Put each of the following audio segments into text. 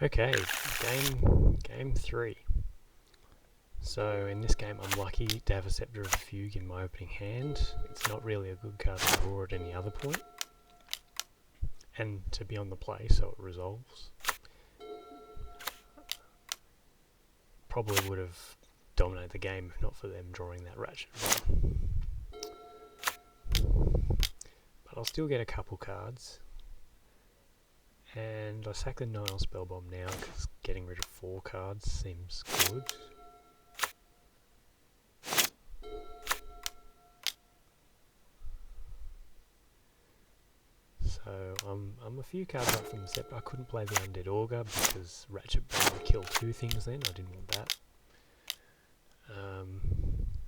Okay, game three. So in this game, I'm lucky to have a Scepter of the Fugue in my opening hand. It's not really a good card to draw at any other point, and to be on the play, so it resolves. Probably would have dominated the game if not for them drawing that Ratchet Run. But I'll still get a couple cards. And I sack the Nile Spellbomb now because getting rid of 4 cards seems good. So I'm a few cards up from the Scepter. I couldn't play the Undead Augur because Ratchet Bane would kill 2 things then. I didn't want that.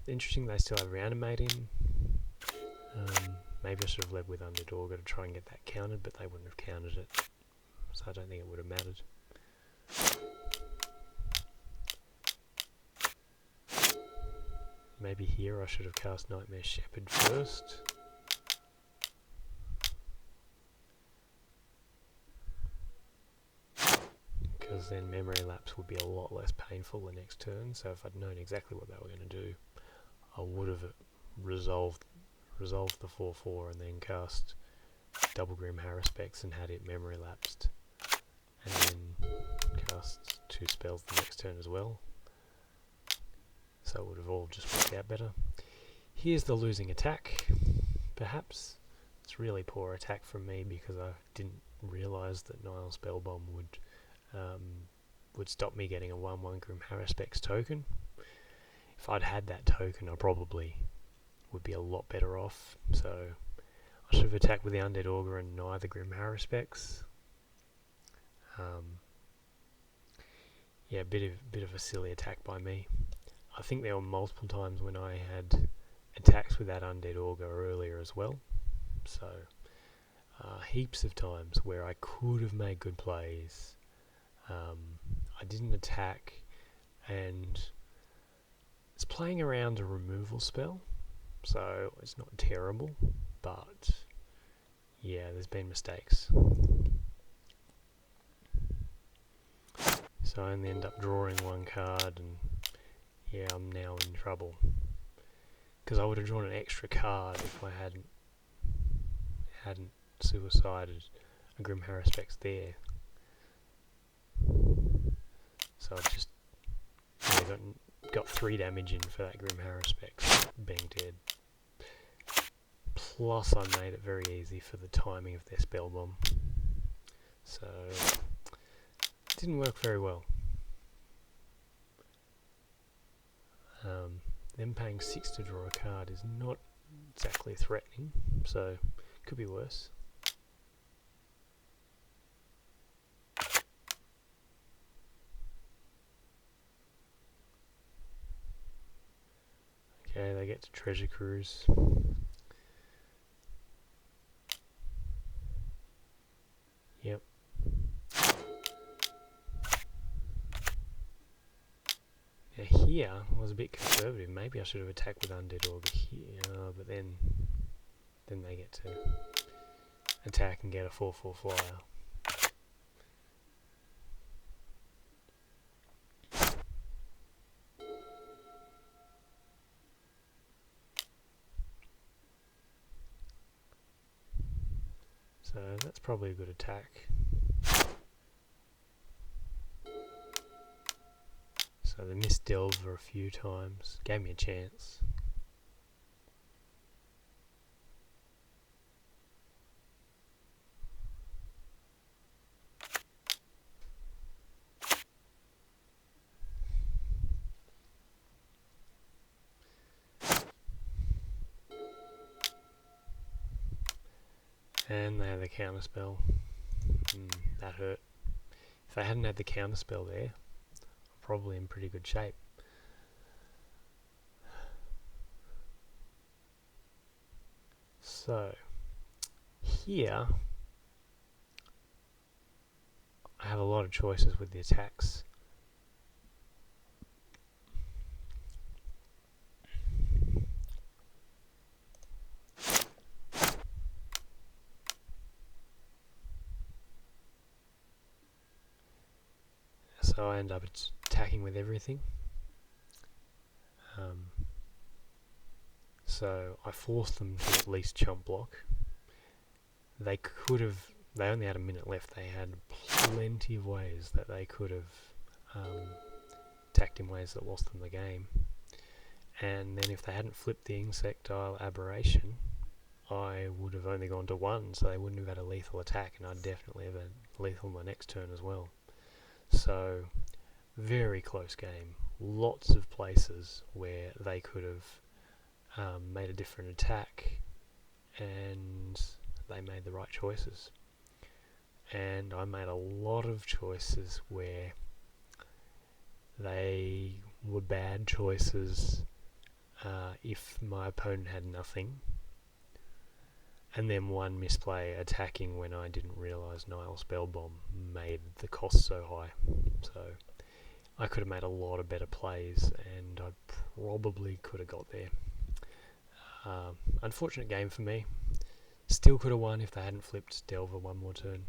Interesting they still have Reanimating. Maybe I should have led with Undead Augur to try and get that countered, but they wouldn't have countered it. So I don't think it would have mattered. Maybe here I should have cast Nightmare Shepherd first. Because then Memory Lapse would be a lot less painful the next turn, so if I'd known exactly what they were going to do, I would have resolved the 4/4 and then cast Double Grim Haruspex and had it Memory Lapsed, and then cast 2 spells the next turn as well. So it would have all just worked out better. Here's the losing attack, perhaps. It's really poor attack from me because I didn't realise that Nile Spellbomb would stop me getting a 1/1 Grim Haruspex token. If I'd had that token, I probably would be a lot better off. So I should have attacked with the Undead Augur and neither Grim Haruspex. Yeah, a bit of a silly attack by me. I think there were multiple times when I had attacks with that Undead Augur earlier as well. So heaps of times where I could have made good plays. I didn't attack, and it's playing around a removal spell, so it's not terrible, but yeah, there's been mistakes. So I only end up drawing 1 card, and yeah, I'm now in trouble. Because I would have drawn an extra card if I hadn't suicided a Grim Haruspex there. So I just got 3 damage in for that Grim Haruspex being dead. Plus I made it very easy for the timing of their spell bomb. So it didn't work very well. Them paying 6 to draw a card is not exactly threatening, so could be worse. Okay, they get to Treasure Cruise. Yep. Now here, I was a bit conservative. Maybe I should have attacked with Undead Augur here, but then they get to attack and get a 4/4 flyer. So that's probably a good attack. So they missed Delver a few times, gave me a chance. And they have the counterspell. That hurt. If they hadn't had the counterspell there, I'm probably in pretty good shape. So, here, I have a lot of choices with the attacks. So I end up attacking with everything. So I forced them to at least chump block. They only had a minute left. They had plenty of ways that they could have attacked in ways that lost them the game. And then if they hadn't flipped the Insectile Aberration, I would have only gone to 1, so they wouldn't have had a lethal attack, and I'd definitely have a lethal my next turn as well. So, very close game. Lots of places where they could have made a different attack, and they made the right choices. And I made a lot of choices where they were bad choices if my opponent had nothing, and then one misplay attacking when I didn't realise Nile Spellbomb made the cost so high. So I could have made a lot of better plays, and I probably could have got there. Unfortunate game for me. Still could have won if they hadn't flipped Delver one more turn.